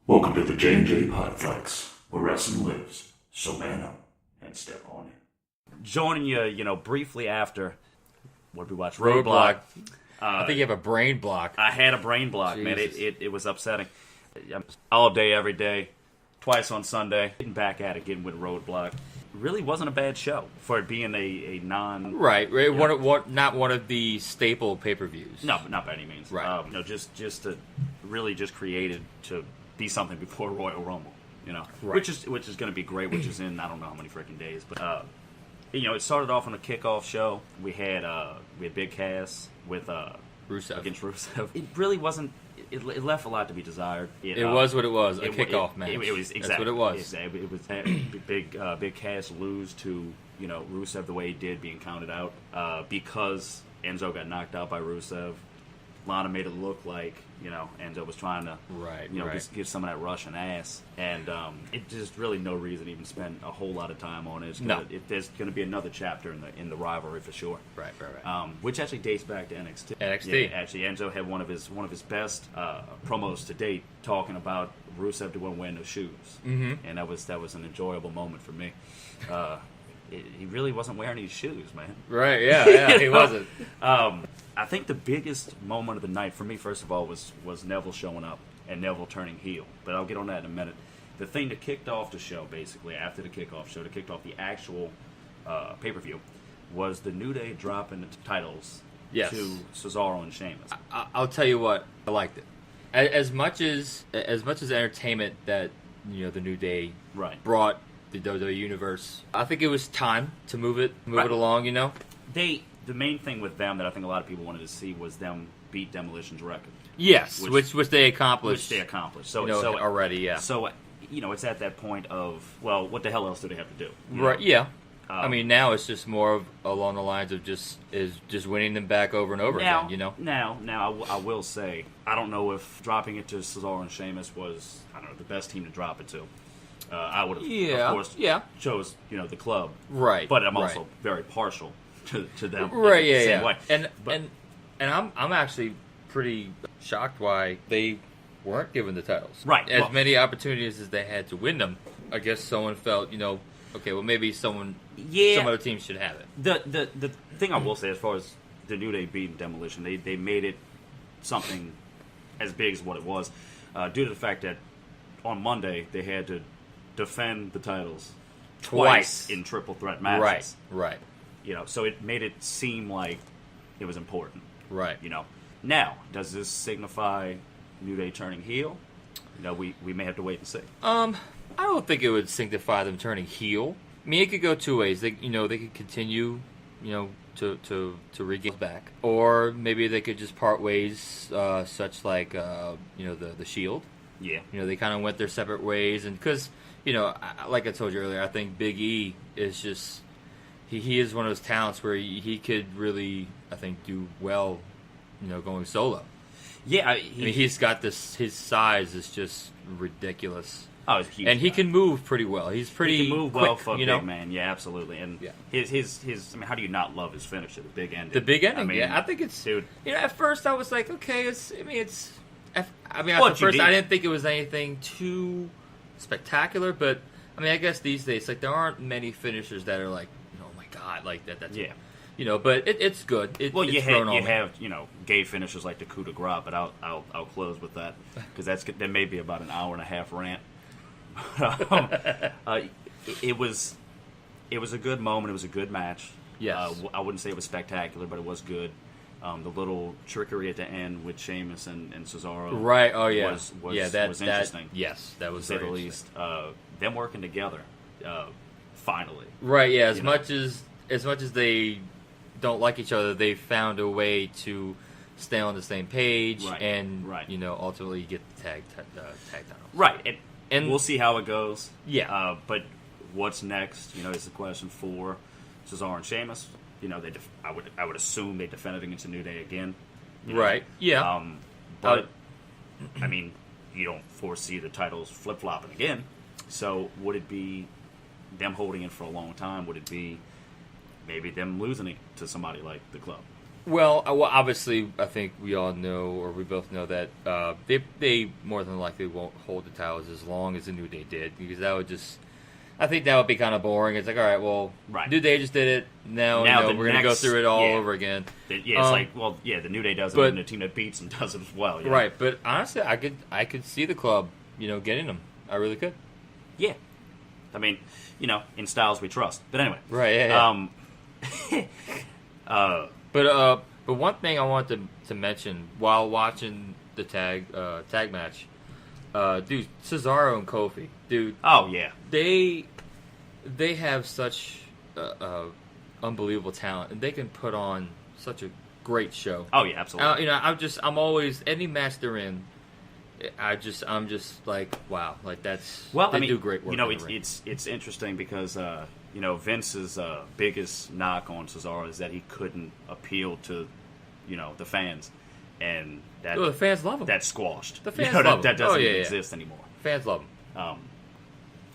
Welcome to the J&J PodPlex, where wrestling lives. So man up and step on it. Joining you, briefly after, what did we watch? Roadblock. I think you have a brain block. I had a brain block, Jesus. man. It was upsetting. All day, every day, twice on Sunday. Getting back at it again with Roadblock. Really wasn't a bad show for it being a non... Right. Not one of the staple pay-per-views. No, not by any means. Right. Just to really just created to be something before Royal Rumble, Right. which is going to be great, which is in I don't know how many freaking days, but it started off on a kickoff show. We had Big Cass with Rusev. against Rusev. It really wasn't. It left a lot to be desired. It was what it was, a kickoff match. It was exactly That's what it was. It was Big Cass lose to Rusev the way he did, being counted out because Enzo got knocked out by Rusev. Lana made it look like Enzo was trying to just give some of that Russian ass, and it just really no reason to even spend a whole lot of time on it. There's going to be another chapter in the rivalry for sure. Right. Which actually dates back to NXT. NXT. Yeah, actually, Enzo had one of his best promos to date, talking about Rusev didn't wear no shoes, and that was an enjoyable moment for me. He really wasn't wearing any shoes, man. Right, yeah, he wasn't. I think the biggest moment of the night for me, first of all, was Neville showing up and Neville turning heel. But I'll get on that in a minute. The thing that kicked off the show, basically, after the kickoff show, that kicked off the actual pay-per-view, was the New Day dropping the titles to Cesaro and Sheamus. I'll tell you what, I liked it. As much as entertainment that the New Day brought the WWE Universe, I think it was time to move it along. The main thing with them that I think a lot of people wanted to see was them beat Demolition's record. Yes, which they accomplished. So already, yeah. So it's at that point of, well, what the hell else do they have to do? Right. Yeah. I mean, now it's just more of along the lines of just winning them back over and over again. Now I will say, I don't know if dropping it to Cesaro and Sheamus was, the best team to drop it to. I would have, of course, chose the club, right? But I'm also very partial to them, right? Same way. And I'm actually pretty shocked why they weren't given the titles. Right, as many opportunities as they had to win them. I guess someone felt, okay, well maybe some other team should have it. The thing I will say, as far as the New Day beating Demolition, they made it something as big as what it was, due to the fact that on Monday they had to defend the titles twice in triple threat matches. Right. So it made it seem like it was important. Right. Now, does this signify New Day turning heel? We may have to wait and see. I don't think it would signify them turning heel. I mean, it could go two ways. They could continue, to regain back, or maybe they could just part ways, such like the Shield. Yeah. They kind of went their separate ways, and because like I told you earlier, I think Big E is just he is one of those talents where he could really, I think, do well, going solo. Yeah, he's got this. His size is just ridiculous. Oh, he's huge, and he can move pretty well. He can move quick, well for a big man. Yeah, absolutely. And his. I mean, how do you not love his finisher, the big ending? The big ending. I think it's. Dude. At first I was like, okay, at first I didn't think it was anything too spectacular, but I guess these days, there aren't many finishers that are like, oh my god, like that. That's but it's good. You have gay finishers like the coup de grace, but I'll close with that because that may be about an hour and a half rant. It was a good moment. It was a good match. Yes. I wouldn't say it was spectacular, but it was good. The little trickery at the end with Sheamus and Cesaro, right? Oh yeah, was interesting. That was to say the least. Them working together, finally. Right. Yeah. As much as they don't like each other, they found a way to stay on the same page and ultimately get the tag title. Right. And we'll see how it goes. Yeah. But what's next? Is the question for Cesaro and Sheamus. I would assume they defended against the New Day again. Right. Yeah. But you don't foresee the titles flip flopping again. So would it be them holding it for a long time? Would it be maybe them losing it to somebody like the club? Well, obviously, I think we all know, or we both know that they more than likely won't hold the titles as long as the New Day did, because that would just, I think that would be kind of boring. It's like, all right, well, New Day just did it. Now we're going to go through it all over again. It's the New Day does it, and the team that beats them does it as well. Right, but honestly, I could see the club, getting them. I really could. Yeah. I mean, in styles we trust. But anyway. Right, yeah. But one thing I wanted to mention while watching the tag match, dude, Cesaro and Kofi, dude. Oh yeah. They have such unbelievable talent, and they can put on such a great show. Oh yeah, absolutely. I'm always any match they're in. I'm just like, wow, like that's they do great work. It's interesting because Vince's biggest knock on Cesaro is that he couldn't appeal to the fans, and that the fans love him. That's squashed. The fans love him. That doesn't exist anymore. Fans love him. I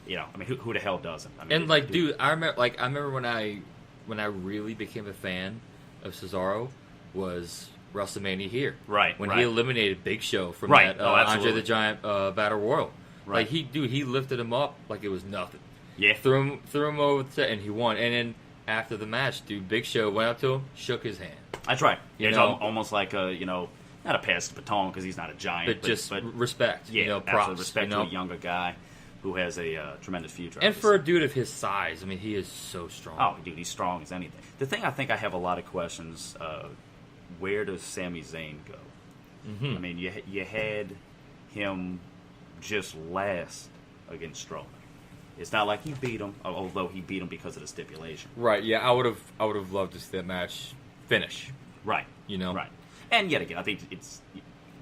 mean, who the hell doesn't? I mean, dude, I remember when I really became a fan of Cesaro was WrestleMania here, right? When he eliminated Big Show from that Andre the Giant Battle Royal, right? Like he lifted him up like it was nothing. Yeah, threw him over and he won. And then after the match, dude, Big Show went up to him, shook his hand. That's right. It's almost like not a pass the baton because he's not a giant, but respect. Yeah, props. Respect to a younger guy who has a tremendous future. And for a dude of his size, I mean, he is so strong. Oh, dude, he's strong as anything. The thing I think I have a lot of questions. Where does Sami Zayn go? Mm-hmm. I mean, you had him just last against Strowman. It's not like he beat him, although he beat him because of the stipulation. Right. Yeah, I would have loved to see that match finish. Right. Right. And yet again, I think it's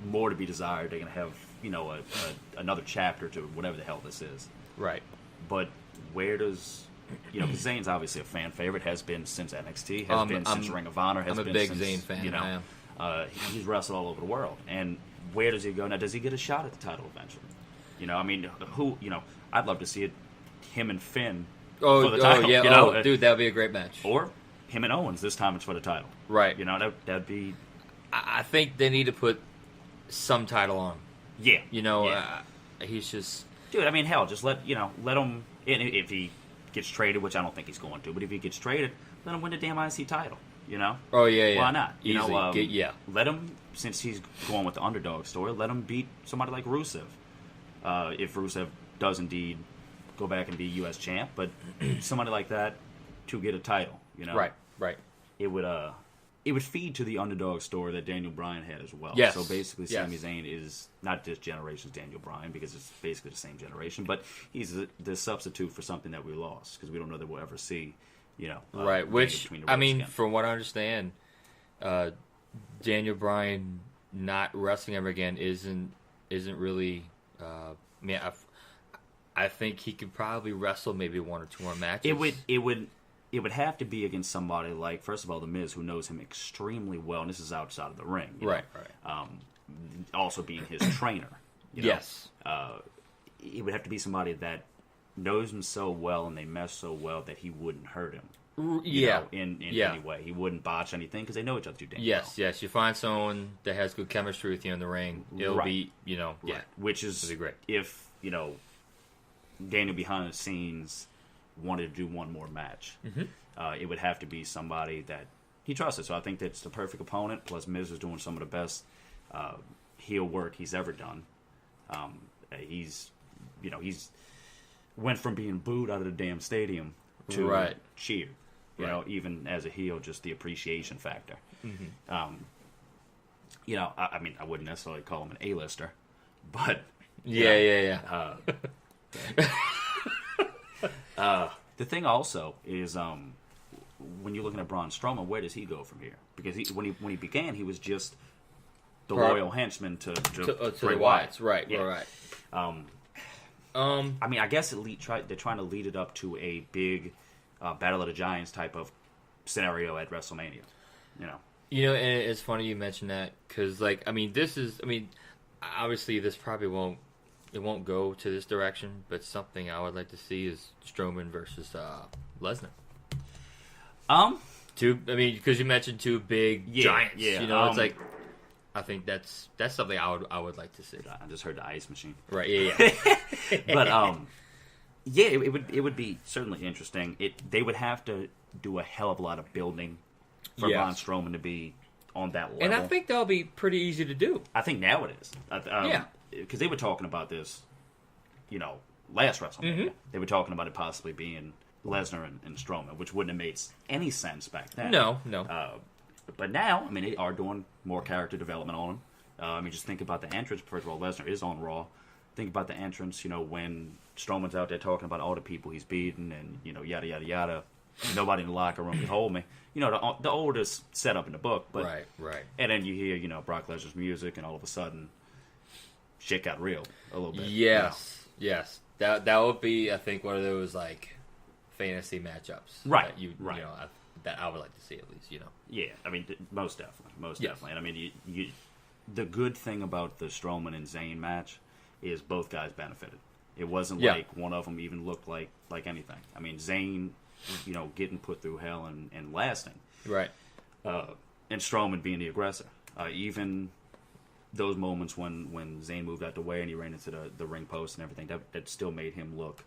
more to be desired. They're going to have another chapter to whatever the hell this is. Right. But where does because Zayn's obviously a fan favorite, has been since NXT, has been since Ring of Honor, has I'm been a big since, Zayn fan. I am. He's wrestled all over the world. And where does he go now? Does he get a shot at the title eventually? I mean, I'd love to see it. Him and Finn for the title. Yeah, dude, that would be a great match. Or him and Owens. This time it's for the title. Right. That'd be. I think they need to put some title on. Yeah. He's just. Dude, I mean, hell, just let him. And if he gets traded, which I don't think he's going to, but if he gets traded, let him win the damn IC title. Oh yeah. Why not? Easily. Let him, since he's going with the underdog story, let him beat somebody like Rusev. If Rusev does indeed go back and be U.S. champ, but somebody like that to get a title, Right. It would feed to the underdog story that Daniel Bryan had as well. Yes. So basically, Sami Zayn is not this generation's Daniel Bryan because it's basically the same generation, but he's the substitute for something that we lost because we don't know that we'll ever see. Right. Which I mean, again. From what I understand, Daniel Bryan not wrestling ever again isn't really. I think he could probably wrestle maybe one or two more matches. It would have to be against somebody like, first of all, The Miz, who knows him extremely well, and this is outside of the ring. Right. Also being his trainer. Yes. It would have to be somebody that knows him so well and they mesh so well that he wouldn't hurt him. In any way. He wouldn't botch anything because they know each other too damn well. Yes. You find someone that has good chemistry with you in the ring, it'll be, Right. Which is, be great. If, Daniel behind the scenes wanted to do one more match, it would have to be somebody that he trusted. So I think that's the perfect opponent. Plus, Miz is doing some of the best heel work he's ever done. He's went from being booed out of the damn stadium to cheered. Even as a heel, just the appreciation factor. I mean, I wouldn't necessarily call him an A-lister, but yeah. The thing also is when you're looking at Braun Strowman, where does he go from here? Because when he began, he was just the loyal henchman to the Wyatts. Right. I mean, I guess they're trying to lead it up to a big Battle of the Giants type of scenario at WrestleMania. And it's funny you mentioned that because, obviously this probably won't go to this direction, but something I would like to see is Strowman versus Lesnar. Because you mentioned two big giants. Yeah, it's like I think that's something I would like to see. I just heard the ice machine. Right. Yeah. But it would be certainly interesting. They would have to do a hell of a lot of building for Braun Strowman to be on that level. And I think that'll be pretty easy to do. I think now it is. Because they were talking about this, last WrestleMania. Mm-hmm. They were talking about it possibly being Lesnar and Strowman, which wouldn't have made any sense back then. No. But now, they are doing more character development on him. Just think about the entrance. First of all, Lesnar is on Raw. Think about the entrance, when Strowman's out there talking about all the people he's beaten and, yada, yada, yada. Nobody in the locker room can hold me. The oldest setup in the book. But, right. And then you hear, Brock Lesnar's music, and all of a sudden, shit got real a little bit. Yes. That would be, I think, one of those, fantasy matchups. Right. That I would like to see at least, Yeah, most definitely. And the good thing about the Strowman and Zayn match is both guys benefited. It wasn't like one of them even looked like anything. Zayn, getting put through hell and lasting. Right. And Strowman being the aggressor. Even those moments when Zayn moved out the way and he ran into the ring post and everything, that still made him look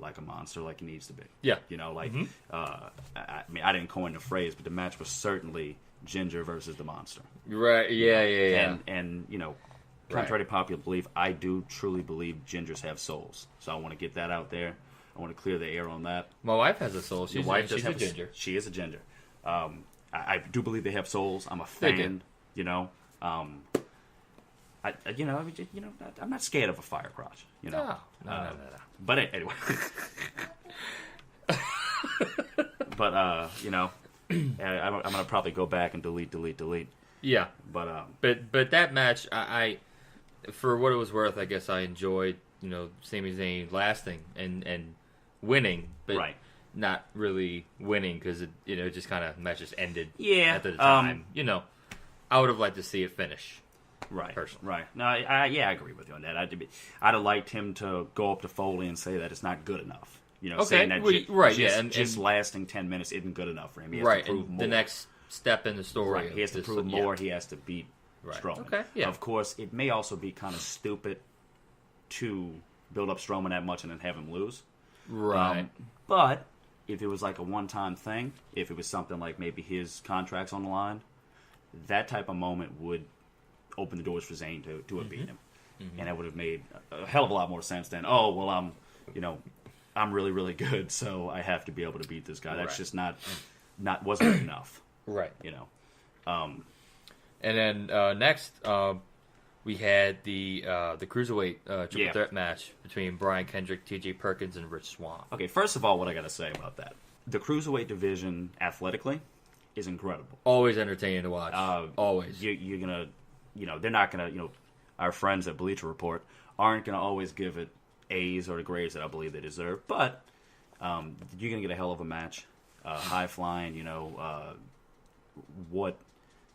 like a monster, like he needs to be. Yeah. I didn't coin the phrase, but the match was certainly Ginger versus the monster. Right, yeah. And contrary to popular belief, I do truly believe Gingers have souls. So I want to get that out there. I want to clear the air on that. My wife has a soul. She's a ginger. She is a ginger. I do believe they have souls. I'm a fan. I'm not scared of a fire crotch. No. But anyway. But I'm gonna probably go back and delete. Yeah. But that match, I for what it was worth, I guess I enjoyed Sami Zayn lasting and winning, but not really winning because it just kind of match just ended. Yeah. At the time, I would have liked to see it finish. Right. Personally. Right. No, I agree with you on that. I'd have liked him to go up to Foley and say that it's not good enough. Saying that just lasting 10 minutes isn't good enough for him. He has to prove more. The next step in the story. Right. He has to prove more. He has to beat Strowman. Okay. Yeah. Of course, it may also be kind of stupid to build up Strowman that much and then have him lose. Right. But if it was like a one-time thing, if it was something like maybe his contract's on the line, that type of moment would open the doors for Zayn to have beaten him. Mm-hmm. And that would have made a hell of a lot more sense than, I'm really, really good, so I have to be able to beat this guy. That's just wasn't enough. Right. And then next, we had the Cruiserweight triple threat match between Brian Kendrick, T.J. Perkins, and Rich Swann. Okay, first of all, what I got to say about that. The Cruiserweight division, athletically, is incredible. Always entertaining to watch. Always. You're going to, they're not going to, our friends at Bleacher Report aren't going to always give it A's or the grades that I believe they deserve, but you're going to get a hell of a match. High flying, what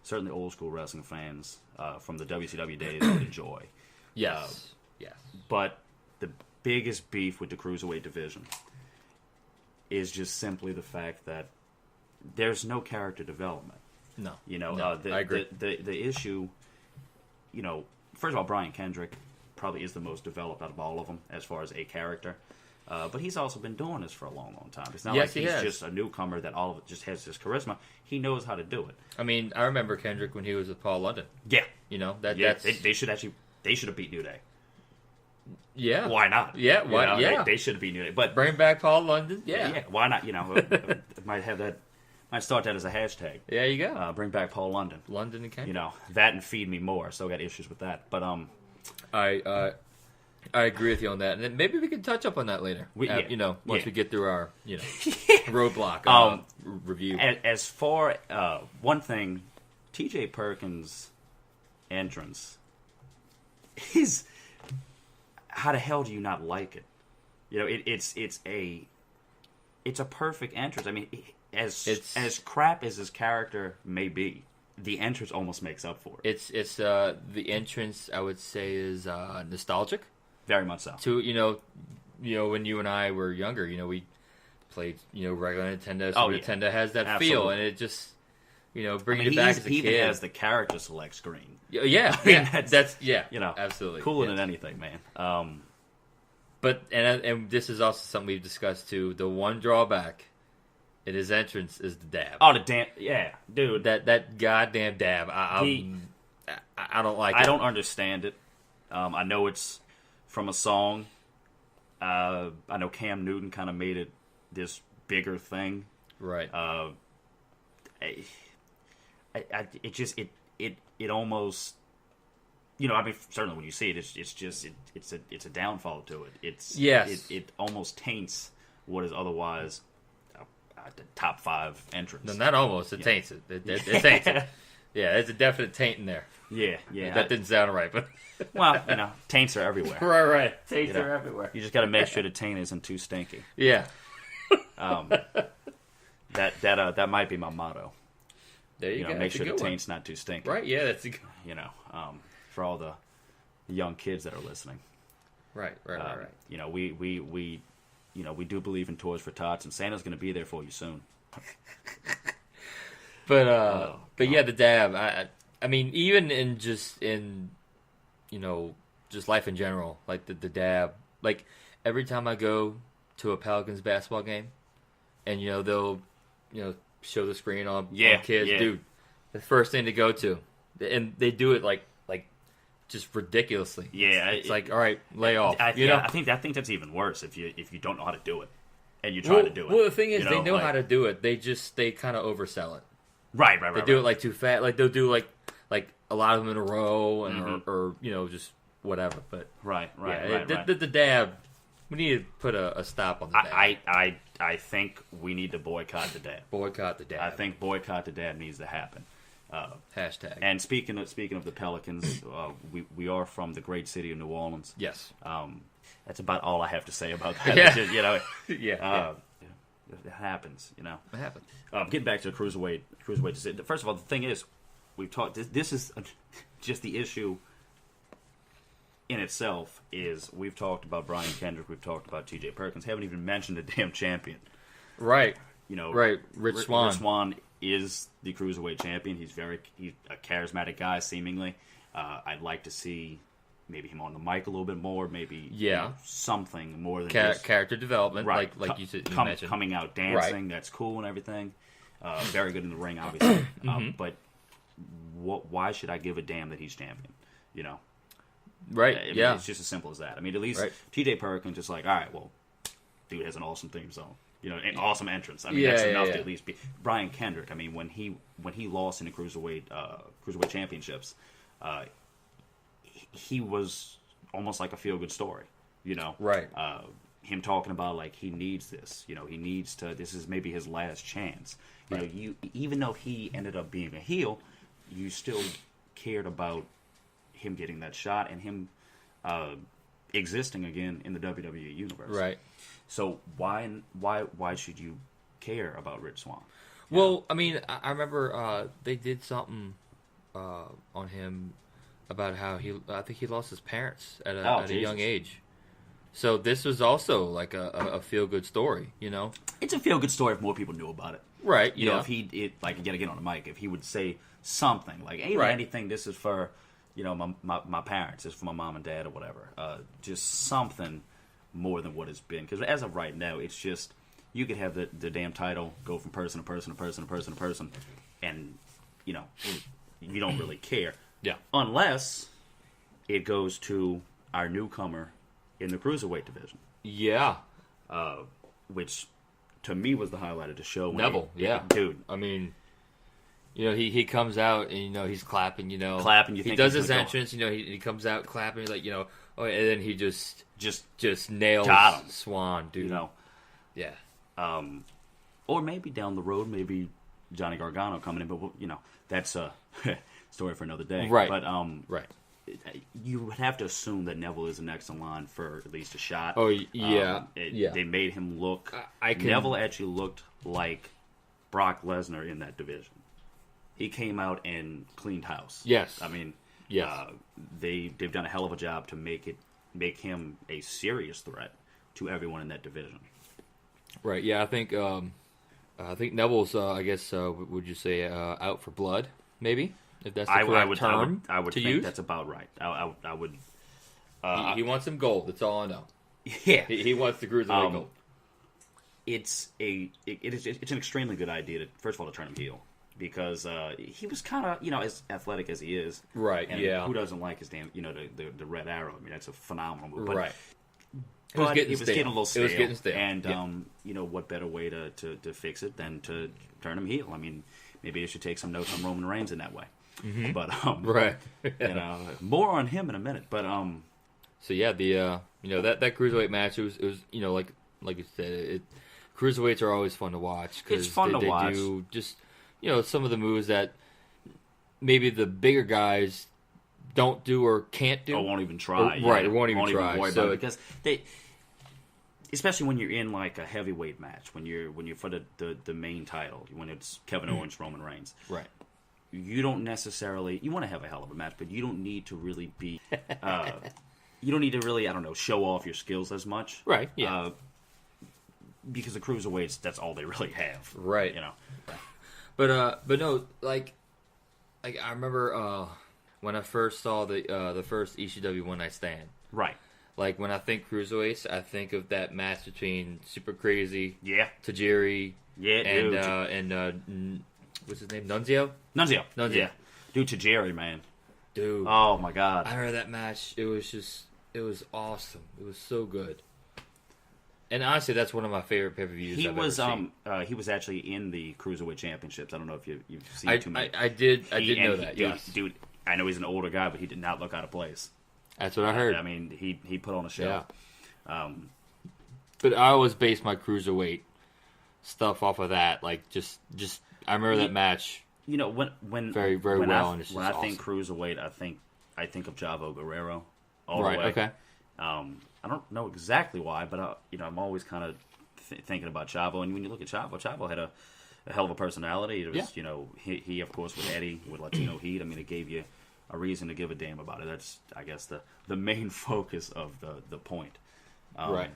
certainly old school wrestling fans from the WCW days would enjoy. Yes. But the biggest beef with the Cruiserweight division is just simply the fact that there's no character development. No. I agree. The issue, first of all, Brian Kendrick probably is the most developed out of all of them as far as a character. But he's also been doing this for a long, long time. It's not like he's just a newcomer that all of it just has this charisma. He knows how to do it. I remember Kendrick when he was with Paul London. Yeah. That's... They should have beat New Day. Yeah. Why not? Yeah, why? They should have beat New Day. But bring back Paul London. Yeah. Why not? Might start that as a hashtag. There you go. Bring back Paul London. London and Kendrick. That and Feed Me More. Still got issues with that. But I agree with you on that, and then maybe we can touch up on that later. Once we get through our roadblock review. As for one thing, T.J. Perkins' entrance is, how the hell do you not like it? It's a perfect entrance. As crap as his character may be, the entrance almost makes up for it. It's the entrance, I would say, is nostalgic. Very much so. To when you and I were younger, we played, regular Nintendo. So Oh, yeah. Nintendo has that Absolutely. feel, and it just, bringing it back as a he kid. even has the character select screen. Yeah, I mean, yeah, that's absolutely cooler yeah. than anything, man. But and this is also something we've discussed too. The one drawback in his entrance is the dab. Oh, the damn dude. That goddamn dab. I don't like it. I don't understand it. I know it's from a song. I know Cam Newton kind of made it this bigger thing. Right. It almost, certainly when you see it, it's a downfall to it. It almost taints what is otherwise the top 5 entrance. No, not almost. It taints it. It taints it. Yeah, there's a definite taint in there. Yeah. That didn't sound right, but well, taints are everywhere. right. Taints are everywhere. You just got to make sure the taint isn't too stinky. Yeah. That might be my motto. There you go. Make sure the taint's not too stinky. Right. Yeah, that's a good. For all the young kids that are listening. Right. We do believe in Toys for Tots, and Santa's going to be there for you soon. But yeah, the dab. I mean, even in just life in general, like the dab. Like every time I go to a Pelicans basketball game, and they'll show the screen on kids, dude. The first thing to go to, and they do it like just ridiculously. Yeah, it's like, all right, lay off. I think that's even worse if you don't know how to do it, and you try to do it. Well, the thing is, they know how to do it. They kind of oversell it. Right. They do it like too fast. Like they'll do like a lot of them in a row, and or just whatever. But right. The dab. We need to put a stop on the dab. I think we need to boycott the dab. Boycott the dab. I think boycott the dab needs to happen. Hashtag. And speaking of the Pelicans, we are from the great city of New Orleans. Yes. That's about all I have to say about that. Yeah. It happens. It happens. Getting back to the cruiserweight. First of all, the thing is, we've talked. This is just the issue in itself. Is we've talked about Brian Kendrick, we've talked about T.J. Perkins, haven't even mentioned the damn champion. Right. Right. Rich Swann. Rich Swann is the cruiserweight champion. He's a charismatic guy, seemingly. I'd like to see maybe him on the mic a little bit more. Maybe something more than just character development, right. like you mentioned, coming out dancing. Right. That's cool and everything. Very good in the ring, obviously. But why should I give a damn that he's champion? Right. I mean, it's just as simple as that. I mean, at least T.J. Perkins just like, all right, well, dude has an awesome theme song. An awesome entrance. I mean, that's enough to at least be. Brian Kendrick. I mean, when he lost in the cruiserweight championships, he was almost like a feel good story. Right. Him talking about like he needs this. He needs to. This is maybe his last chance. Right. Even though he ended up being a heel, you still cared about him getting that shot and him existing again in the WWE universe. Right. So why should you care about Rich Swann? Well, I mean, I remember they did something on him about how I think he lost his parents at a young age. So this was also like a feel good story, It's a feel good story if more people knew about it. Right. If he like again on the mic, if he would say something like, "Hey, anything, this is for my parents, this is for my mom and dad or whatever," just something more than what it's been. Because as of right now, it's just you could have the damn title go from person to person to person to person to person, and you don't really care. Yeah. Unless it goes to our newcomer in the cruiserweight division. Yeah. Which to me was the highlight of the show. Neville. Dude. I mean, he comes out and he's clapping. Clapping. He does his entrance. He comes out clapping. Like and then he just nails Swann, dude. Yeah. Or maybe down the road, maybe Johnny Gargano coming in, but that's a story for another day. Right. But right. You would have to assume that Neville is the next in line for at least a shot. Oh yeah. They made him look. Neville actually looked like Brock Lesnar in that division. He came out and cleaned house. Yes. I mean, yes. They've done a hell of a job to make him a serious threat to everyone in that division. Right. Yeah, I think Neville's. I guess would you say out for blood? Maybe if that's the correct term I would to think use. that's about right. I would. He wants some gold. That's all I know. Yeah, he wants the cruiserweight gold. It's an extremely good idea to first of all to turn him heel because he was kind of as athletic as he is. Right. And yeah. who doesn't like his damn the red arrow? I mean that's a phenomenal move. But, right. But it was getting a little stale. It was getting stale. And what better way to fix it than to turn him heel? I mean, maybe they should take some notes on Roman Reigns in that way. Mm-hmm. But right. more on him in a minute. But so yeah, the that cruiserweight match it was like you said, cruiserweights are always fun to watch because it's fun to watch. They do just some of the moves that maybe the bigger guys don't do or can't do, or won't even try. Right, or won't even try. Worry about it because they, especially when you're in like a heavyweight match, when you're for the main title, when it's Kevin Owens, Roman Reigns, right. You don't necessarily you want to have a hell of a match, but you don't need to really be. You don't need to really, I don't know, show off your skills as much. Right, yeah. Because the cruiserweights, that's all they really have. Right. But no, like I remember when I first saw the first ECW One Night Stand. Right. Like when I think cruiserweights, I think of that match between Super Crazy, Tajiri, and what's his name, Nunzio. Yeah. Dude, Tajiri, man. Dude. Oh my God. I heard that match. It was awesome. It was so good. And honestly, that's one of my favorite pay-per-views I've ever seen. He was actually in the Cruiserweight Championships. I don't know if you've seen too many. I did know that, yes. Dude, I know he's an older guy, but he did not look out of place. That's what I heard. I mean, he put on a show. Yeah. But I always base my Cruiserweight stuff off of that. Like, just I remember that match when very, very well. And it's when just I think awesome. Cruiserweight, I think of Chavo Guerrero all right, the way. Okay. I don't know exactly why, but I'm always kind of thinking about Chavo. And when you look at Chavo had a hell of a personality. It was, he of course with Eddie with Latino Heat. I mean, it gave you a reason to give a damn about it. That's I guess the main focus of the point. Right.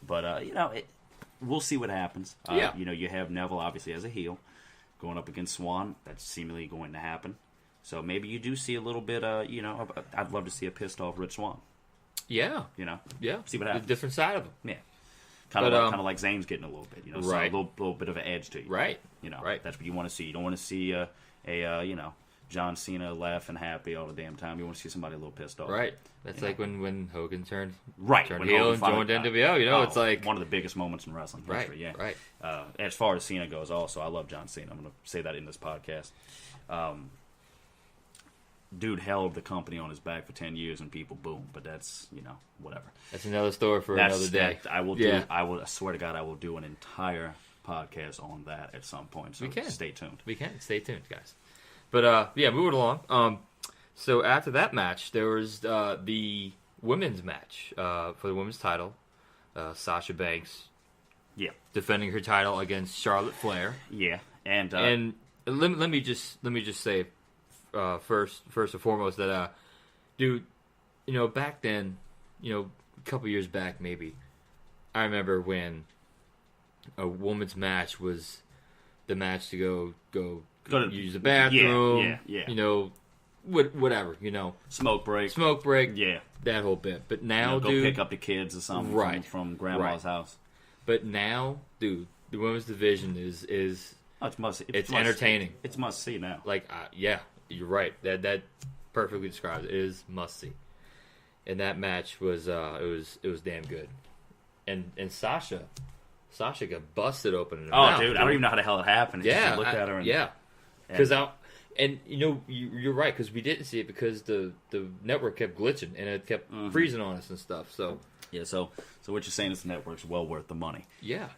But we'll see what happens. You have Neville obviously as a heel going up against Swan. That's seemingly going to happen. So maybe you do see a little bit. I'd love to see a pissed off Rich Swan. Yeah. Yeah. See what happens. A different side of him. Yeah. Kind of like Zane's getting a little bit. Right. So a little bit of an edge to you. Right. Right. That's what you want to see. You don't want to see John Cena laughing happy all the damn time. You want to see somebody a little pissed off. Right. That's like when Hogan turned when heel and joined NWO. It's like one of the biggest moments in wrestling history. Yeah. Right. As far as Cena goes, also I love John Cena. I'm going to say that in this podcast. Dude held the company on his back for 10 years and people boom. But that's whatever. That's another story for another day. I will do. I swear to God, I will do an entire podcast on that at some point. So stay tuned. We can stay tuned, guys. But moving along. So after that match, there was the women's match for the women's title. Sasha Banks, defending her title against Charlotte Flair. Yeah, and let me just say first and foremost that dude, back then, a couple years back maybe, I remember when a women's match was the match to go to use the bathroom. Yeah. Whatever. Smoke break. Yeah. That whole bit. But now, go dude, pick up the kids or something from grandma's house. But now, dude, the women's division is it's must. It's entertaining. It's must see now. Like, you're right. That perfectly describes it. It is must see. And that match was it was damn good. And Sasha got busted open in her mouth. Dude, I don't even know how the hell it happened. Yeah, I looked at her and because you're right, because we didn't see it because the network kept glitching and it kept freezing on us and stuff. So so what you're saying is the network's well worth the money. Yeah.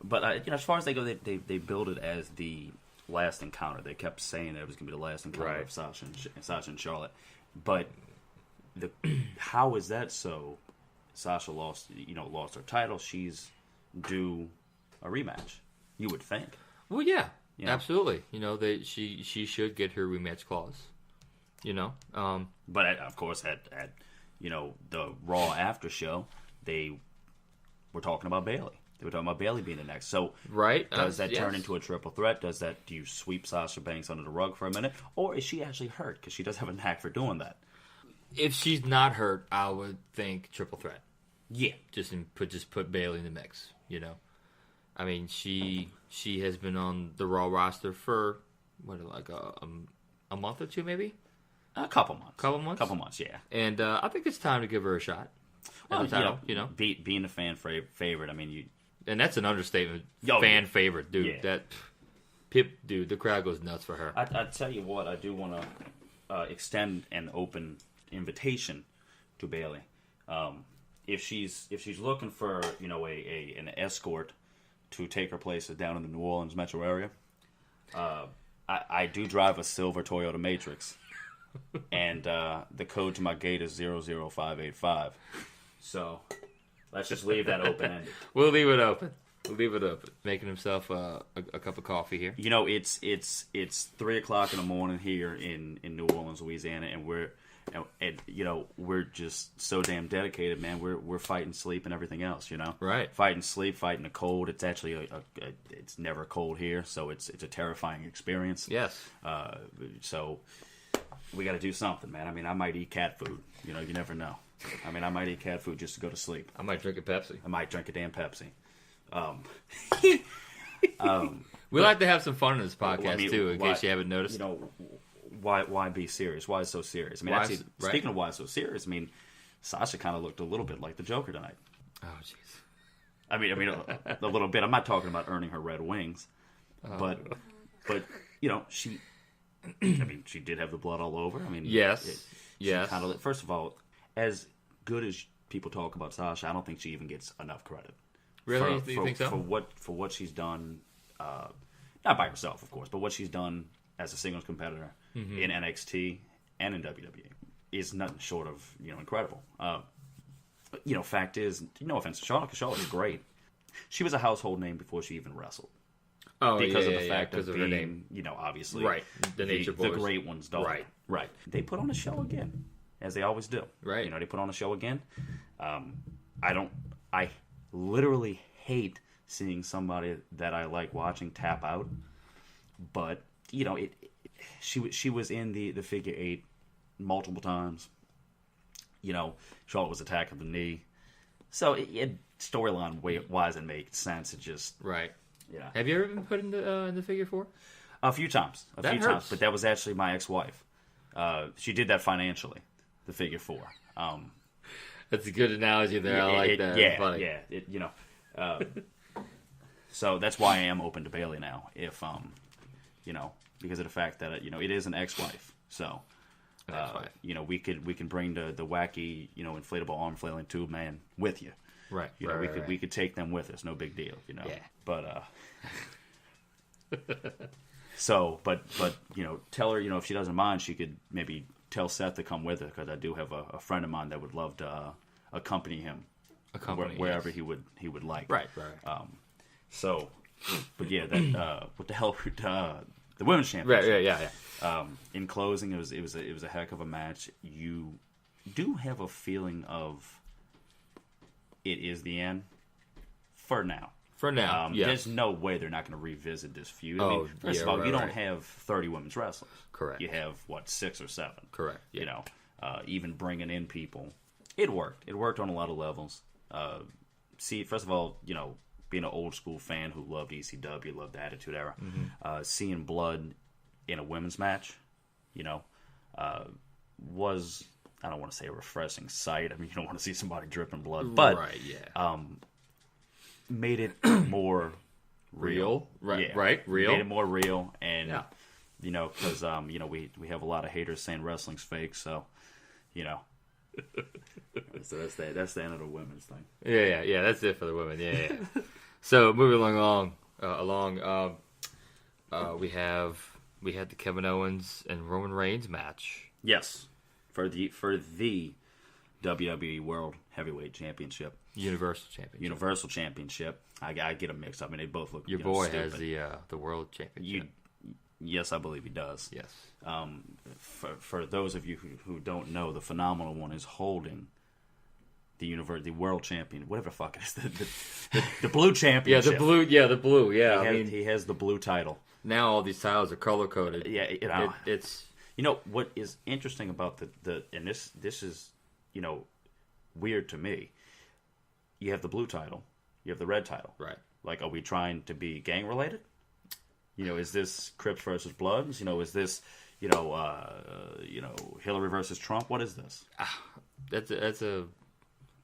But as far as they go, they build it as the last encounter. They kept saying that it was going to be the last encounter of Sasha and Charlotte. But how is that so? Sasha lost her title. She's due a rematch. You would think. Well, yeah. Absolutely. She should get her rematch clause. But of course, at the Raw after show, they we're talking about Bayley. They were talking about Bayley being the next. So right, does that turn into a triple threat? Do you sweep Sasha Banks under the rug for a minute, or is she actually hurt? Because she does have a knack for doing that. If she's not hurt, I would think triple threat. Yeah, just put Bayley in the mix. You know, I mean, she has been on the Raw roster for like a month or two, maybe. A couple months. Couple months, yeah. And I think it's time to give her a shot. Well, title, being a fan favorite. I mean, and that's an understatement. Fan favorite, dude. Yeah. That Pip, dude, the crowd goes nuts for her. I tell you what, I do want to extend an open invitation to Bayley. If she's looking for an escort to take her places down in the New Orleans metro area, I do drive a silver Toyota Matrix, and the code to my gate is 00585. So let's just leave that open-ended. We'll leave it open. Making himself a cup of coffee here. It's 3:00 in the morning here in New Orleans, Louisiana, and we're just so damn dedicated, man. We're fighting sleep and everything else, Right. Fighting sleep, fighting the cold. It's actually it's never cold here, so it's a terrifying experience. Yes. So we got to do something, man. I mean, I might eat cat food. You never know. I mean, I might eat cat food just to go to sleep. I might drink a Pepsi. I might drink a damn Pepsi. We like to have some fun in this podcast too, in case you haven't noticed. Why be serious? Why is so serious? I mean, speaking of why it's so serious, I mean, Sasha kind of looked a little bit like the Joker tonight. Oh, jeez. I mean, a little bit. I'm not talking about earning her red wings, but she. I mean, she did have the blood all over. I mean, yes. First of all, as good as people talk about Sasha, I don't think she even gets enough credit. Really? Do you think so? For what she's done, not by herself, of course, but what she's done as a singles competitor in NXT and in WWE is nothing short of incredible. Fact is, no offense to Charlotte, because Charlotte is great. She was a household name before she even wrestled. Oh, because of the fact of being, her name, obviously, right, the Nature Boys, the Great One's daughter, right. They put on a show again, as they always do. Right. They put on a show again. I literally hate seeing somebody that I like watching tap out, but she was in the figure eight multiple times. Charlotte was attacking the knee, so it storyline wise it makes sense. It just right. Yeah. Have you ever been put in the figure four? A few times, hurts. but that was actually my ex-wife. She did that financially, the figure four. That's a good analogy there. I like that. Yeah, funny. yeah. So that's why I am open to Bayley now. If because of the fact that it is an ex-wife. So we can bring the wacky inflatable arm flailing tube man with you. Right. We could take them with us. No big deal. Yeah. But tell her if she doesn't mind, she could maybe tell Seth to come with her, because I do have a friend of mine that would love to accompany him wherever he would like. Right. But yeah, that what the hell the women's championship. Right. Yeah. In closing, it was a heck of a match. You do have a feeling of it is the end for now. Yes. There's no way they're not going to revisit this feud. I mean, first of all, you don't have 30 women's wrestlers. Correct. You have 6 or 7. Correct. Yeah. Even bringing in people, it worked. It worked on a lot of levels. First of all, being an old school fan who loved ECW, loved the Attitude Era, seeing blood in a women's match, was, I don't want to say a refreshing sight. I mean, you don't want to see somebody dripping blood, but made it more real. Right. Yeah. Right. Real. Made it more real, and because we have a lot of haters saying wrestling's fake, so so that's the end of the women's thing. Yeah. That's it for the women. Yeah. So moving along, we had the Kevin Owens and Roman Reigns match. Yes, for the WWE World Heavyweight Championship, Universal Championship. I get them mixed up. I mean, they both look. Your boy has the World Championship. Yes, I believe he does. Yes. For those of you who don't know, the Phenomenal One is holding the world champion, whatever the fuck it is, the blue championship. The blue. He has the blue title. Now all these titles are color coded. Yeah, it's what is interesting about and this is weird to me. You have the blue title, you have the red title, right? Like, are we trying to be gang related? Is this Crips versus Bloods? Is this Hillary versus Trump? What is this? That's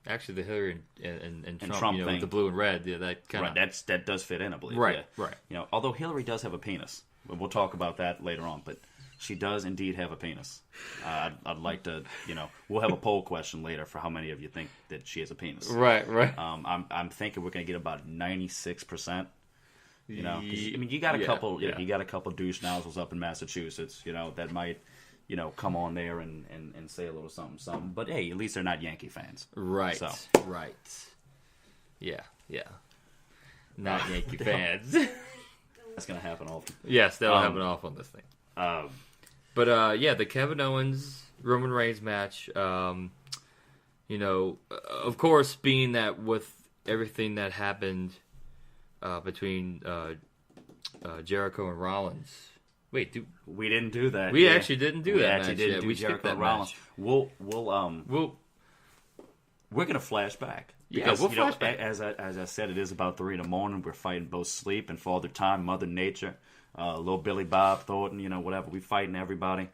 actually the Hillary and Trump thing. With the blue and red. Yeah, that kind of that does fit in, I believe. Right, yeah. right. Although Hillary does have a penis, we'll talk about that later on. But she does indeed have a penis. I'd like to, we'll have a poll question later for how many of you think that she has a penis. Right. I'm thinking we're gonna get about 96%. You got a couple. You got a couple douche nozzles up in Massachusetts. That might, come on there and say a little something. But hey, at least they're not Yankee fans. Right. So. Right. Yeah. Not Yankee fans. That's gonna happen often. Yes, that'll happen often on this thing. But the Kevin Owens Roman Reigns match. Of course, being that with everything that happened between Jericho and Rollins. Wait, we didn't do that. We actually didn't do that. We actually didn't yet. do We Jericho that Rollins. Match. We're gonna flash back. Because, we'll flash back. As I said, it is about 3 a.m. We're fighting both sleep and Father Time, Mother Nature, little Billy Bob Thornton, whatever. We fighting everybody.